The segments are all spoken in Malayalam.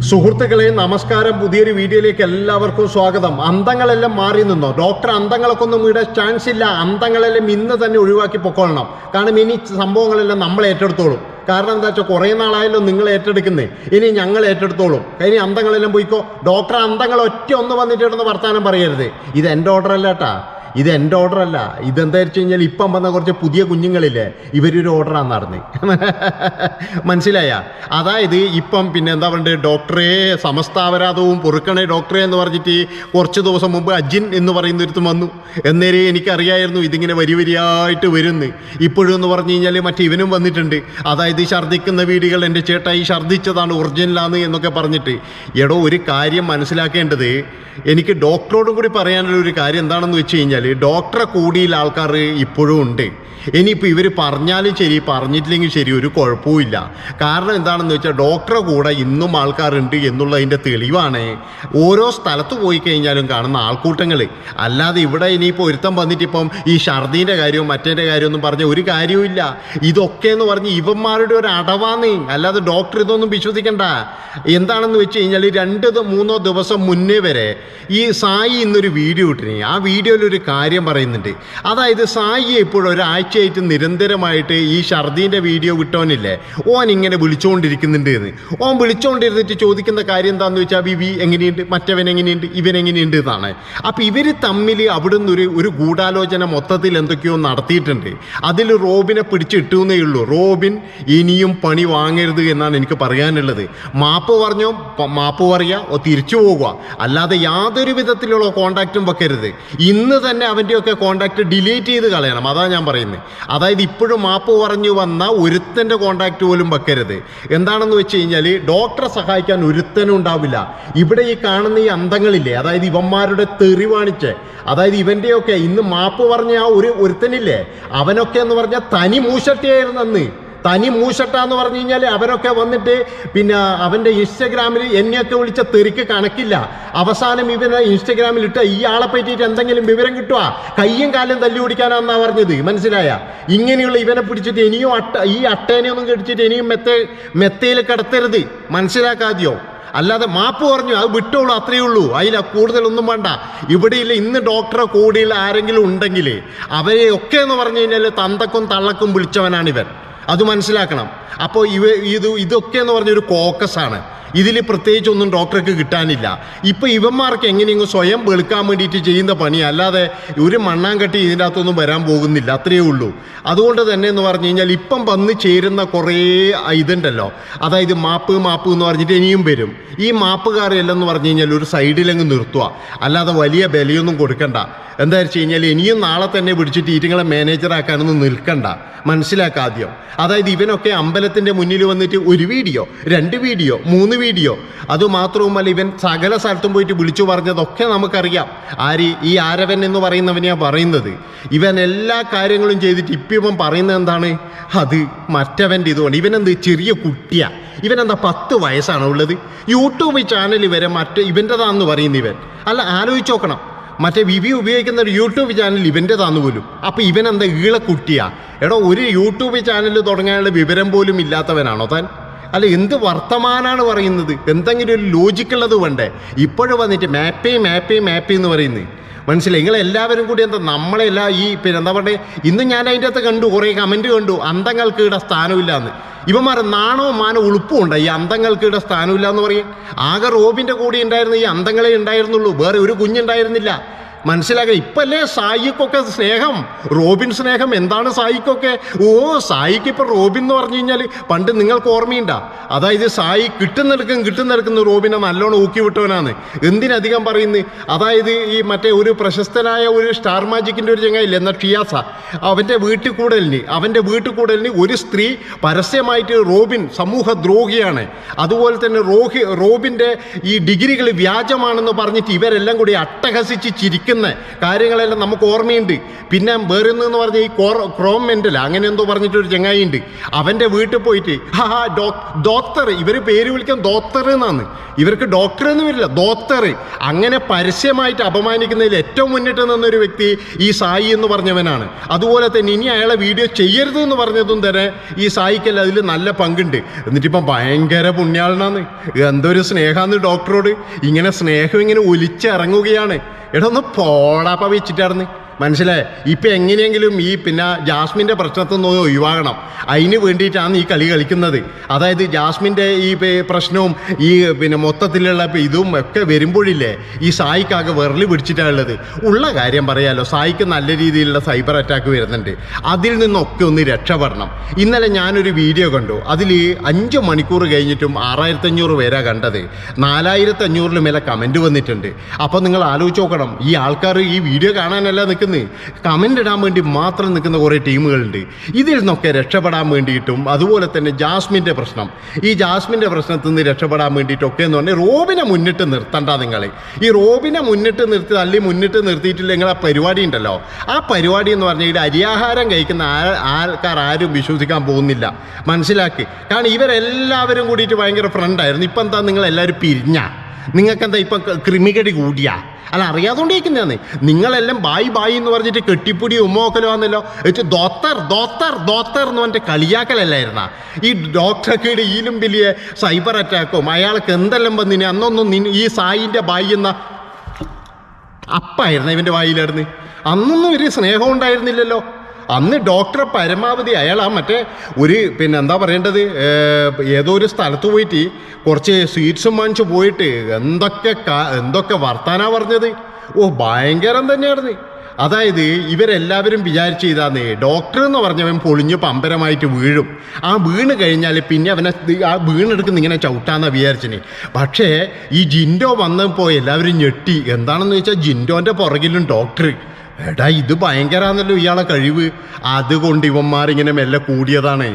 സുഹൃത്തുക്കളെ നമസ്കാരം. പുതിയൊരു വീഡിയോയിലേക്ക് എല്ലാവർക്കും സ്വാഗതം. അന്തങ്ങളെല്ലാം മാറി നിന്നോ? ഡോക്ടർ അന്തങ്ങളൊക്കെ ഒന്നും ഇവിടെ ചാൻസ് ഇല്ല. അന്തങ്ങളെല്ലാം ഇന്ന് തന്നെ ഒഴിവാക്കി പൊക്കോളണം. കാരണം ഇനി സംഭവങ്ങളെല്ലാം നമ്മൾ ഏറ്റെടുത്തോളും. കാരണം എന്താ വെച്ചാൽ കുറേ നാളായല്ലോ നിങ്ങൾ ഏറ്റെടുക്കുന്നേ, ഇനി ഞങ്ങൾ ഏറ്റെടുത്തോളും. ഇനി അന്തങ്ങളെല്ലാം പോയിക്കോ. ഡോക്ടർ അന്തങ്ങൾ ഒറ്റ ഒന്ന് വന്നിട്ടിടുന്ന വർത്താനം പറയരുത്. ഇത് എൻ്റെ ഓർഡർ അല്ല കേട്ടാ, ഇത് എൻ്റെ ഓർഡർ അല്ല. ഇതെന്താ വെച്ച് കഴിഞ്ഞാൽ ഇപ്പം വന്ന കുറച്ച് പുതിയ കുഞ്ഞുങ്ങളില്ലേ, ഇവരൊരു ഓർഡറാണ് നടന്ന്. മനസ്സിലായ? അതായത് ഇപ്പം പിന്നെ എന്താ പറയുക, ഡോക്ടറെ സമസ്താപരാധവും പൊറുക്കണേ ഡോക്ടറെ എന്ന് പറഞ്ഞിട്ട് കുറച്ച് ദിവസം മുമ്പ് അജിൻ എന്ന് പറയുന്ന ഒരുത്തും വന്നു. എന്നേരെ എനിക്കറിയായിരുന്നു ഇതിങ്ങനെ വരിയായിട്ട് വരുന്നു. ഇപ്പോഴും എന്ന് പറഞ്ഞു കഴിഞ്ഞാൽ മറ്റേ ഇവനും വന്നിട്ടുണ്ട്. അതായത് ഛർദ്ദിക്കുന്ന വീഡിയോകൾ എൻ്റെ ചേട്ടാ ഈ ഛർദ്ദിച്ചതാണ് ഒറിജിനലാണ് എന്നൊക്കെ പറഞ്ഞിട്ട്. എടോ, ഒരു കാര്യം മനസ്സിലാക്കേണ്ടത്, എനിക്ക് ഡോക്ടറോടും കൂടി പറയാനുള്ള ഒരു കാര്യം എന്താണെന്ന് വെച്ച് കഴിഞ്ഞാൽ, ഡോക്ടറെ കൂടിയിൽ ആൾക്കാർ ഇപ്പോഴും ഉണ്ട്. ഇനിയിപ്പോൾ ഇവർ പറഞ്ഞാലും ശരി പറഞ്ഞിട്ടില്ലെങ്കിൽ ശരി ഒരു കുഴപ്പമില്ല. കാരണം എന്താണെന്ന് വെച്ചാൽ ഡോക്ടറെ കൂടെ ഇന്നും ആൾക്കാരുണ്ട് എന്നുള്ളതിൻ്റെ തെളിവാണ് ഓരോ സ്ഥലത്ത് പോയി കഴിഞ്ഞാലും കാണുന്ന ആൾക്കൂട്ടങ്ങൾ. അല്ലാതെ ഇവിടെ ഇനിയിപ്പോൾ ഒരുത്തം വന്നിട്ടിപ്പം ഈ ഛർദീൻ്റെ കാര്യവും മറ്റേൻ്റെ കാര്യമൊന്നും പറഞ്ഞ ഒരു കാര്യവുമില്ല. ഇതൊക്കെ എന്ന് പറഞ്ഞ് ഇവന്മാരുടെ ഒരു അടവാന്ന്, അല്ലാതെ ഡോക്ടർ ഇതൊന്നും വിശ്വസിക്കണ്ട. എന്താണെന്ന് വെച്ച് കഴിഞ്ഞാൽ 2-3 ദിവസം മുന്നേ വരെ ഈ സായി ഇന്നൊരു വീഡിയോ ഇട്ടിന്. ആ വീഡിയോയിൽ ഒരു കാര്യം പറയുന്നുണ്ട്. അതായത് സായിയെ ഇപ്പോഴും ഒരാഴ്ചയായിട്ട് നിരന്തരമായിട്ട് ഈ ഛർദീൻ്റെ വീഡിയോ വിട്ടവനില്ലേ, ഓൻ ഇങ്ങനെ വിളിച്ചുകൊണ്ടിരിക്കുന്നുണ്ട് എന്ന്. ഓൻ വിളിച്ചുകൊണ്ടിരുന്നിട്ട് ചോദിക്കുന്ന കാര്യം എന്താണെന്ന് വെച്ചാൽ, വിവി എങ്ങനെയുണ്ട്, മറ്റവൻ എങ്ങനെയുണ്ട്, ഇവനെങ്ങനെയുണ്ട് എന്നാണ്. അപ്പോൾ ഇവർ തമ്മിൽ അവിടുന്ന് ഒരു ഗൂഢാലോചന മൊത്തത്തിൽ എന്തൊക്കെയോ നടത്തിയിട്ടുണ്ട്. അതിൽ റോബിനെ പിടിച്ചിട്ടു എന്നേ ഉള്ളൂ. റോബിൻ ഇനിയും പണി വാങ്ങരുത് എന്നാണ് എനിക്ക് പറയാനുള്ളത്. മാപ്പ് പറഞ്ഞോ മാപ്പ് പറയുക, തിരിച്ചു പോകുക, അല്ലാതെ യാതൊരു വിധത്തിലുള്ള കോണ്ടാക്റ്റും വെക്കരുത്. ഇന്ന് തന്നെ അവൻ്റെയൊക്കെ കോണ്ടാക്റ്റ് ഡിലീറ്റ് ചെയ്ത് കളയണം. അതാണ് ഞാൻ പറയുന്നത്. അതായത് ഇപ്പോഴും മാപ്പ് പറഞ്ഞു വന്ന ഒരുത്തൻ്റെ കോണ്ടാക്റ്റ് പോലും വെക്കരുത്. എന്താണെന്ന് വെച്ച് കഴിഞ്ഞാൽ ഡോക്ടറെ സഹായിക്കാൻ ഒരുത്തനും ഉണ്ടാവില്ല. ഇവിടെ ഈ കാണുന്ന ഈ അന്തങ്ങളില്ലേ, അതായത് ഇവന്മാരുടെ തെറി വാണിച്ച്, അതായത് ഇവൻ്റെയൊക്കെ ഇന്ന് മാപ്പ് പറഞ്ഞ ആ ഒരുത്തനില്ലേ, അവനൊക്കെ എന്ന് പറഞ്ഞാൽ തനി മൂശട്ടിയായിരുന്നു അന്ന്. തനി മൂശട്ടാന്ന് പറഞ്ഞു കഴിഞ്ഞാൽ അവരൊക്കെ വന്നിട്ട് പിന്നെ അവൻ്റെ ഇൻസ്റ്റഗ്രാമിൽ എന്നെയൊക്കെ വിളിച്ച തെറിക്ക് കണക്കില്ല. അവസാനം ഇവനെ ഇൻസ്റ്റഗ്രാമിൽ ഇട്ട ഈ ആളെ പറ്റിയിട്ട് എന്തെങ്കിലും വിവരം കിട്ടുക, കയ്യും കാലും തല്ലി ഓടിക്കാനാണെന്നാണ് പറഞ്ഞത്. മനസ്സിലായ? ഇങ്ങനെയുള്ള ഇവനെ പിടിച്ചിട്ട് ഇനിയും ഈ അട്ടേനെയൊന്നും കടിച്ചിട്ട് ഇനിയും മെത്തയിൽ കിടത്തരുത്. മനസ്സിലാക്കാതെയോ? അല്ലാതെ മാപ്പ് പറഞ്ഞു അത് വിട്ടോളൂ, അത്രയേ ഉള്ളൂ. അതിൽ കൂടുതലൊന്നും വേണ്ട. ഇവിടെയില്ല ഇന്ന് ഡോക്ടറെ കൂടിയിൽ ആരെങ്കിലും ഉണ്ടെങ്കിൽ അവരെയൊക്കെ എന്ന് പറഞ്ഞു കഴിഞ്ഞാൽ തന്തക്കും തള്ളക്കും വിളിച്ചവനാണിവൻ. അത് മനസ്സിലാക്കണം. അപ്പോൾ ഇതൊക്കെ എന്ന് പറഞ്ഞൊരു കോക്കസാണ്. ഇതിൽ പ്രത്യേകിച്ചൊന്നും ഡോക്ടർക്ക് കിട്ടാനില്ല. ഇപ്പോൾ ഇവന്മാർക്ക് എങ്ങനെയെങ്കിലും സ്വയം വെളുക്കാൻ വേണ്ടിയിട്ട് ചെയ്യുന്ന പണി, അല്ലാതെ ഒരു മണ്ണാങ്കട്ടി ഇതിൻ്റെ അകത്തൊന്നും വരാൻ പോകുന്നില്ല. അത്രയേ ഉള്ളൂ. അതുകൊണ്ട് തന്നെ എന്ന് പറഞ്ഞു കഴിഞ്ഞാൽ ഇപ്പം വന്ന് ചേരുന്ന കുറേ ഇതുണ്ടല്ലോ, അതായത് മാപ്പ് എന്ന് പറഞ്ഞിട്ട് ഇനിയും വരും. ഈ മാപ്പുകാരെല്ലാം എന്ന് പറഞ്ഞു കഴിഞ്ഞാൽ ഒരു സൈഡിലങ്ങ് നിർത്തുക, അല്ലാതെ വലിയ ബലിയൊന്നും കൊടുക്കണ്ട. എന്താ വെച്ച് കഴിഞ്ഞാൽ ഇനിയും നാളെ തന്നെ പിടിച്ചിട്ട് ഈറ്റുങ്ങളെ മാനേജറാക്കാനൊന്നും നിൽക്കണ്ട. മനസ്സിലാക്കാദ്യം. അതായത് ഇവനൊക്കെ അമ്പലത്തിൻ്റെ മുന്നിൽ വന്നിട്ട് 1 വീഡിയോ 2 വീഡിയോ 3 വീഡിയോ, അതുമാത്രവുമല്ല ഇവൻ സകല സ്ഥലത്തും പോയിട്ട് വിളിച്ചു പറഞ്ഞതൊക്കെ നമുക്കറിയാം. ഈ ആരവൻ എന്ന് പറയുന്നവനെയാണ് പറയുന്നത്. ഇവൻ എല്ലാ കാര്യങ്ങളും ചെയ്തിട്ട് ഇപ്പം ഇവൻ പറയുന്നത് എന്താണ്, അത് മറ്റവൻ്റെ ഇതുകൊണ്ട്. ഇവനെന്ത് ചെറിയ കുട്ടിയാ, ഇവനെന്താ 10 വയസ്സാണോ ഉള്ളത്? യൂട്യൂബ് ചാനൽ വരെ ഇവൻ്റെതാണെന്ന് പറയുന്ന ഇവൻ. അല്ല, ആലോചിച്ച് നോക്കണം. മറ്റേ വിവി ഉപയോഗിക്കുന്ന ഒരു യൂട്യൂബ് ചാനൽ ഇവൻ്റെതാന്ന് പോലും. അപ്പോൾ ഇവനെന്താ ഈളക്കുട്ടിയാ? എടോ, ഒരു യൂട്യൂബ് ചാനൽ തുടങ്ങാനുള്ള വിവരം പോലും ഇല്ലാത്തവനാണോ താൻ? അല്ല, എന്ത് വർത്തമാനാണ് പറയുന്നത്? എന്തെങ്കിലും ഒരു ലോജിക്കുള്ളത് വേണ്ടേ? ഇപ്പോഴും വന്നിട്ട് മാപ്പേ എന്ന് പറയുന്നത് മനസ്സിലായി? നിങ്ങളെല്ലാവരും കൂടി എന്താ നമ്മളെല്ലാം ഈ പിന്നെ എന്താ പറയുക, ഇന്ന് ഞാൻ അതിൻ്റെ അകത്ത് കണ്ടു, കുറേ കമൻറ്റ് കണ്ടു, അന്തങ്ങൾക്ക് ഇവിടെ സ്ഥാനമില്ല എന്ന്. ഇവന്മാർ നാണവും മാനവും ഉളുപ്പും ഉണ്ട് ഈ അന്തങ്ങൾക്ക് ഇവിടെ സ്ഥാനമില്ല എന്ന് പറയും. ആകെ റോബിൻ്റെ കൂടെ ഉണ്ടായിരുന്ന ഈ അന്തങ്ങളെ ഉണ്ടായിരുന്നുള്ളൂ, വേറെ ഒരു കുഞ്ഞുണ്ടായിരുന്നില്ല. മനസ്സിലാക്കുക. ഇപ്പല്ലേ സായിക്കൊക്കെ സ്നേഹം, റോബിൻ സ്നേഹം. എന്താണ് സായിക്കൊക്കെ? സായിക്ക് ഇപ്പം റോബിൻ എന്ന് പറഞ്ഞു കഴിഞ്ഞാൽ പണ്ട് നിങ്ങൾക്ക് ഓർമ്മയുണ്ടാ? അതായത് സായി കിട്ടുന്നെടുക്കുന്ന റോബിനെ നല്ലോണം ഊക്കി വിട്ടവനാണ്. എന്തിനധികം പറയുന്നത്? അതായത് ഈ മറ്റേ ഒരു പ്രശസ്തനായ ഒരു സ്റ്റാർ മാജിക്കിൻ്റെ ഒരു ചങ്ങായില്ലേ എന്നാൽ ഷിയാസ, അവൻ്റെ വീട്ടിൽ കൂടലിന് ഒരു സ്ത്രീ പരസ്യമായിട്ട് റോബിൻ സമൂഹദ്രോഹിയാണ്, അതുപോലെ തന്നെ റോബിൻ്റെ ഈ ഡിഗ്രികൾ വ്യാജമാണെന്ന് പറഞ്ഞിട്ട് ഇവരെല്ലാം കൂടി അട്ടഹസിച്ച് ചിരിക്കും. ചിരിക്കുന്ന കാര്യങ്ങളെല്ലാം നമുക്ക് ഓർമ്മയുണ്ട്. പിന്നെ വേറെ എന്ന് പറഞ്ഞാൽ ഈ ക്രോം മെൻ്റൽ അങ്ങനെ എന്തോ പറഞ്ഞിട്ടൊരു ചങ്ങായി ഉണ്ട്. അവൻ്റെ വീട്ടിൽ പോയിട്ട് ഡോക്ടർ, ഇവർ പേര് വിളിക്കാൻ ഡോക്ടർ എന്നാണ്, ഇവർക്ക് ഡോക്ടർ എന്ന് വരില്ല, ഡോക്ടർ. അങ്ങനെ പരസ്യമായിട്ട് അപമാനിക്കുന്നതിൽ ഏറ്റവും മുന്നിട്ട് നിന്നൊരു വ്യക്തി ഈ സായി എന്ന് പറഞ്ഞവനാണ്. അതുപോലെ തന്നെ ഇനി അയാളെ വീഡിയോ ചെയ്യരുത് എന്ന് പറഞ്ഞതും തന്നെ ഈ സായിക്കല്ല അതിൽ നല്ല പങ്കുണ്ട്. എന്നിട്ടിപ്പം ഭയങ്കര പുണ്യാളനാണ്, എന്തൊരു സ്നേഹമാണ് ഡോക്ടറോട്. ഇങ്ങനെ സ്നേഹം ഇങ്ങനെ ഒലിച്ചിറങ്ങുകയാണ്. എടാ ഒന്ന് പോടാപ്പ വെച്ചിട്ടായിരുന്നു, മനസ്സിലായേ? ഇപ്പം എങ്ങനെയെങ്കിലും ഈ പിന്നെ ജാസ്മിൻ്റെ പ്രശ്നത്തിൽ നിന്ന് ഒഴിവാകണം, അതിന് വേണ്ടിയിട്ടാണ് ഈ കളി കളിക്കുന്നത്. അതായത് ജാസ്മിൻ്റെ ഈ പ്രശ്നവും ഈ പിന്നെ മൊത്തത്തിലുള്ള ഇതും ഒക്കെ വരുമ്പോഴില്ലേ ഈ സായിക്കാകെ വിരൽ പിടിച്ചിട്ടാണുള്ളത്. ഉള്ള കാര്യം പറയാമല്ലോ, സായിക്ക് നല്ല രീതിയിലുള്ള സൈബർ അറ്റാക്ക് വരുന്നുണ്ട്. അതിൽ നിന്നൊക്കെ ഒന്ന് രക്ഷപ്പെടണം. ഇന്നലെ ഞാനൊരു വീഡിയോ കണ്ടു, അതിൽ 5 മണിക്കൂർ കഴിഞ്ഞിട്ടും 6500 പേരാ കണ്ടത്. 4500 മേലെ കമൻറ്റ് വന്നിട്ടുണ്ട്. അപ്പോൾ നിങ്ങൾ ആലോചിച്ച് നോക്കണം, ഈ ആൾക്കാർ ഈ വീഡിയോ കാണാനല്ല നിൽക്കുന്നത്, കമൻ്റ് ഇടാൻ വേണ്ടി മാത്രം നിൽക്കുന്ന കുറേ ടീമുകളുണ്ട്. ഇതിൽ നിന്നൊക്കെ രക്ഷപ്പെടാൻ വേണ്ടിയിട്ടും അതുപോലെ തന്നെ ജാസ്മിൻ്റെ പ്രശ്നം, ഈ ജാസ്മിൻ്റെ പ്രശ്നത്തിൽ നിന്ന് രക്ഷപ്പെടാൻ വേണ്ടിയിട്ടൊക്കെ എന്ന് പറഞ്ഞാൽ റോബിനെ മുന്നിട്ട് നിർത്തണ്ട. നിങ്ങൾ ഈ റോബിനെ മുന്നിട്ട് നിർത്തി അല്ലെങ്കിൽ മുന്നിട്ട് നിർത്തിയിട്ടില്ലെങ്കിൽ ആ പരിപാടി ഉണ്ടല്ലോ, ആ പരിപാടി എന്ന് പറഞ്ഞാൽ ഇവിടെ അരിയാഹാരം കഴിക്കുന്ന ആൾക്കാർ ആരും വിശ്വസിക്കാൻ പോകുന്നില്ല, മനസ്സിലാക്കി. കാരണം ഇവരെല്ലാവരും കൂടിയിട്ട് ഭയങ്കര ഫ്രണ്ടായിരുന്നു. ഇപ്പം എന്താ നിങ്ങളെല്ലാവരും പിരിഞ്ഞ? നിങ്ങൾക്കെന്താ ഇപ്പം ക്രിമികടി കൂടിയാ? അല്ല, അറിയാതുകൊണ്ടിരിക്കുന്നതാണ്. നിങ്ങളെല്ലാം ബായി എന്ന് പറഞ്ഞിട്ട് കെട്ടിപ്പിടി ഉമ്മോക്കലോ ആണല്ലോ, ദോത്തർ എന്ന് പറഞ്ഞിട്ട് കളിയാക്കലല്ലായിരുന്ന ഈ ഡോക്ടർക്ക് ഇതിലും വലിയ സൈബർ അറ്റാക്കും അയാൾക്ക് എന്തെല്ലാം വന്നിന്. അന്നൊന്നും ഈ സായിൻ്റെ ബായി എന്ന അപ്പായിരുന്നു ഇവൻ്റെ വായിലായിരുന്നു. അന്നൊന്നും ഒരു സ്നേഹം ഉണ്ടായിരുന്നില്ലല്ലോ. അന്ന് ഡോക്ടറെ പരമാവധി അയാൾ മറ്റേ ഒരു പിന്നെ എന്താ പറയേണ്ടത്, ഏതോ ഒരു സ്ഥലത്ത് പോയിട്ട് കുറച്ച് സ്വീറ്റ്സും വാങ്ങിച്ച് പോയിട്ട് എന്തൊക്കെ വർത്താനാ പറഞ്ഞത്. ഭയങ്കരം തന്നെയായിരുന്നു. അതായത് ഇവരെല്ലാവരും വിചാരിച്ച് ചെയ്താന്നേ ഡോക്ടർ എന്ന് പറഞ്ഞവൻ പൊളിഞ്ഞ് പമ്പരമായിട്ട് വീഴും. ആ വീണ് കഴിഞ്ഞാൽ പിന്നെ അവനെ ആ വീണെടുക്കുന്ന ഇങ്ങനെ ചവിട്ടാന്നാണ് വിചാരിച്ചിന്. പക്ഷേ ഈ ജിൻഡോ വന്നപ്പോൾ എല്ലാവരും ഞെട്ടി. എന്താണെന്ന് വെച്ചാൽ ജിൻഡോൻ്റെ പുറകിലും ഡോക്ടർ. എടാ ഇത് ഭയങ്കരാന്നല്ലോ ഇയാളെ കഴിവ്. അതുകൊണ്ട് ഇവന്മാരിങ്ങനെ മെല്ലെ കൂടിയതാണ്.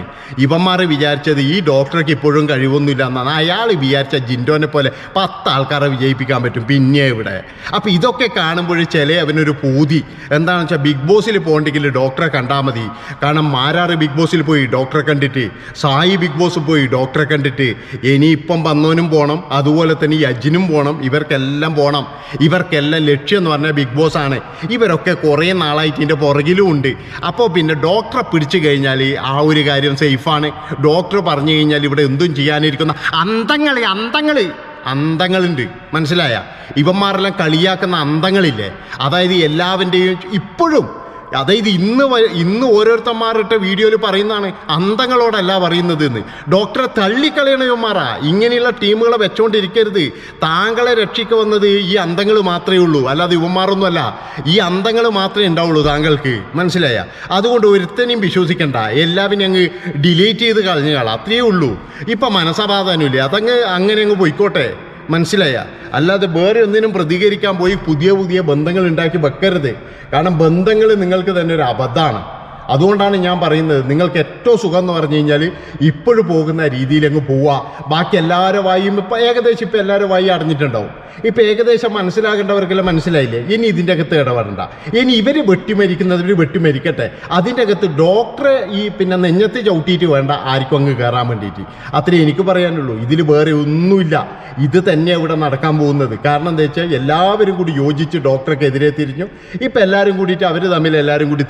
ഇവന്മാർ വിചാരിച്ചത് ഈ ഡോക്ടർക്ക് ഇപ്പോഴും കഴിവൊന്നുമില്ല എന്നാണ്. അയാൾ വിചാരിച്ച ജിൻഡോനെ പോലെ 10 ആൾക്കാരെ വിജയിപ്പിക്കാൻ പറ്റും പിന്നെ ഇവിടെ. അപ്പോൾ ഇതൊക്കെ കാണുമ്പോൾ അവനൊരു പൂതി എന്താണെന്ന് വെച്ചാൽ ബിഗ് ബോസിൽ പോകണ്ടെങ്കിൽ ഡോക്ടറെ കണ്ടാൽ മതി. കാരണം മാരാറ് ബിഗ് ബോസിൽ പോയി ഡോക്ടറെ കണ്ടിട്ട്, സായി ബിഗ് ബോസ് പോയി ഡോക്ടറെ കണ്ടിട്ട്, ഇനിയിപ്പം വന്നവനും പോകണം, അതുപോലെ തന്നെ ഈ അജിനും പോകണം, ഇവർക്കെല്ലാം പോകണം. ഇവർക്കെല്ലാം ലക്ഷ്യം എന്ന് പറഞ്ഞാൽ ബിഗ് ബോസ് ആണ്. ഇവരൊക്കെ കുറേ നാളായിട്ട് ഇതിൻ്റെ പുറകിലും ഉണ്ട്. അപ്പോൾ പിന്നെ ഡോക്ടറെ പിടിച്ചു കഴിഞ്ഞാൽ ആ ഒരു കാര്യം സേഫാണ്. ഡോക്ടർ പറഞ്ഞു കഴിഞ്ഞാൽ ഇവിടെ എന്തും ചെയ്യാനിരിക്കുന്ന അന്തങ്ങളുണ്ട്, മനസ്സിലായ? ഇവന്മാരെല്ലാം കളിയാക്കുന്ന അന്തങ്ങളില്ലേ, അതായത് എല്ലാവൻ്റെയും ഇപ്പോഴും, അതായത് ഇന്ന് ഓരോരുത്തന്മാരുടെ വീഡിയോയിൽ പറയുന്നതാണ് അന്തങ്ങളോടല്ല പറയുന്നത് എന്ന്. ഡോക്ടറെ തള്ളിക്കളയണ ഇവന്മാരാ. ഇങ്ങനെയുള്ള ടീമുകളെ വെച്ചോണ്ടിരിക്കരുത്. താങ്കളെ രക്ഷിക്ക വന്നത് ഈ അന്തങ്ങൾ മാത്രമേ ഉള്ളൂ, അല്ലാതെ ഇവന്മാരൊന്നുമല്ല. ഈ അന്തങ്ങൾ മാത്രമേ ഉണ്ടാവുള്ളൂ താങ്കൾക്ക്, മനസ്സിലായ? അതുകൊണ്ട് ഒരുത്തനെയും വിശ്വസിക്കണ്ട, എല്ലാവരും അങ്ങ് ഡിലീറ്റ് ചെയ്ത് കളഞ്ഞ അത്രയേ ഉള്ളൂ. ഇപ്പം മനസ്സമാധാനമില്ല, അങ്ങനെ അങ്ങ് പോയിക്കോട്ടെ, മനസ്സിലായ? അല്ലാതെ വേറെ ഒന്നിനും പ്രതികരിക്കാൻ പോയി പുതിയ ബന്ധങ്ങൾ ഉണ്ടാക്കി വെക്കരുത്. കാരണം ബന്ധങ്ങൾ നിങ്ങൾക്ക് തന്നെ ഒരു അബദ്ധമാണ്. അതുകൊണ്ടാണ് ഞാൻ പറയുന്നത്, നിങ്ങൾക്ക് ഏറ്റവും സുഖം എന്ന് പറഞ്ഞു കഴിഞ്ഞാൽ ഇപ്പോഴും പോകുന്ന രീതിയിൽ അങ്ങ് പോവുക. ബാക്കി എല്ലാവരും വായും ഇപ്പം എല്ലാവരും വായി അടഞ്ഞിട്ടുണ്ടാവും. ഇപ്പം ഏകദേശം മനസ്സിലാകേണ്ടവർക്കെല്ലാം മനസ്സിലായില്ലേ? ഇനി ഇതിൻ്റെ അകത്ത് ഇടപെടണ്ട. ഇനി ഇവർ വെട്ടിമരിക്കുന്നവർ വെട്ടിമരിക്കട്ടെ. അതിൻ്റെ അകത്ത് ഡോക്ടറെ ഈ പിന്നെ നെഞ്ഞത്ത് ചവിട്ടിയിട്ട് വേണ്ട ആർക്കും അങ്ങ് കയറാൻ വേണ്ടിയിട്ട്. അത്രേ എനിക്ക് പറയാനുള്ളൂ. ഇതിൽ വേറെ ഒന്നുമില്ല. ഇത് തന്നെ ഇവിടെ നടക്കാൻ പോകുന്നത്. കാരണം എന്താ വെച്ചാൽ എല്ലാവരും കൂടി യോജിച്ച് ഡോക്ടർക്കെതിരെ തിരിഞ്ഞു. ഇപ്പം എല്ലാവരും കൂടിയിട്ട് അവർ തമ്മിൽ എല്ലാവരും കൂടി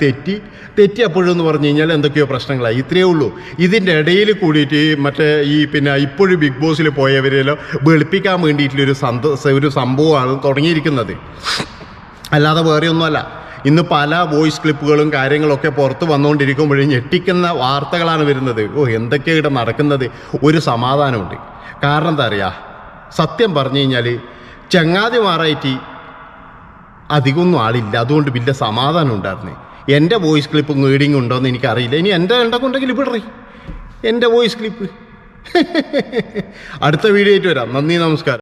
തെറ്റിയപ്പോഴെന്ന് പറഞ്ഞു കഴിഞ്ഞാൽ എന്തൊക്കെയോ പ്രശ്നങ്ങളായി. ഇത്രയേ ഉള്ളൂ. ഇതിൻ്റെ ഇടയിൽ കൂടിയിട്ട് മറ്റേ ഈ പിന്നെ ഇപ്പോഴും ബിഗ് ബോസിൽ പോയവരെല്ലാം വെളുപ്പിക്കാൻ വേണ്ടിയിട്ടുള്ളൊരു സംഭവമാണ് തുടങ്ങിയിരിക്കുന്നത്, അല്ലാതെ വേറെ ഒന്നുമല്ല. ഇന്ന് പല വോയിസ് ക്ലിപ്പുകളും കാര്യങ്ങളൊക്കെ പുറത്ത് വന്നുകൊണ്ടിരിക്കുമ്പോഴും ഞെട്ടിക്കുന്ന വാർത്തകളാണ് വരുന്നത്. എന്തൊക്കെയാണ് ഇവിടെ നടക്കുന്നത്? ഒരു സമാധാനമുണ്ട്. കാരണം എന്താ അറിയാ, സത്യം പറഞ്ഞു കഴിഞ്ഞാൽ ചങ്ങാതിമാറായിട്ട് അധികമൊന്നും ആളില്ല. അതുകൊണ്ട് വലിയ സമാധാനം ഉണ്ടായിരുന്നു. എൻ്റെ വോയിസ് ക്ലിപ്പ് റീഡിങ് ഉണ്ടോയെന്ന് എനിക്കറിയില്ല. ഇനി എൻ്റെ ഉണ്ടെങ്കിൽ ഇവിടെ എൻ്റെ വോയിസ് ക്ലിപ്പ് അടുത്ത വീഡിയോ ആയിട്ട് വരാം. നന്ദി, നമസ്കാരം.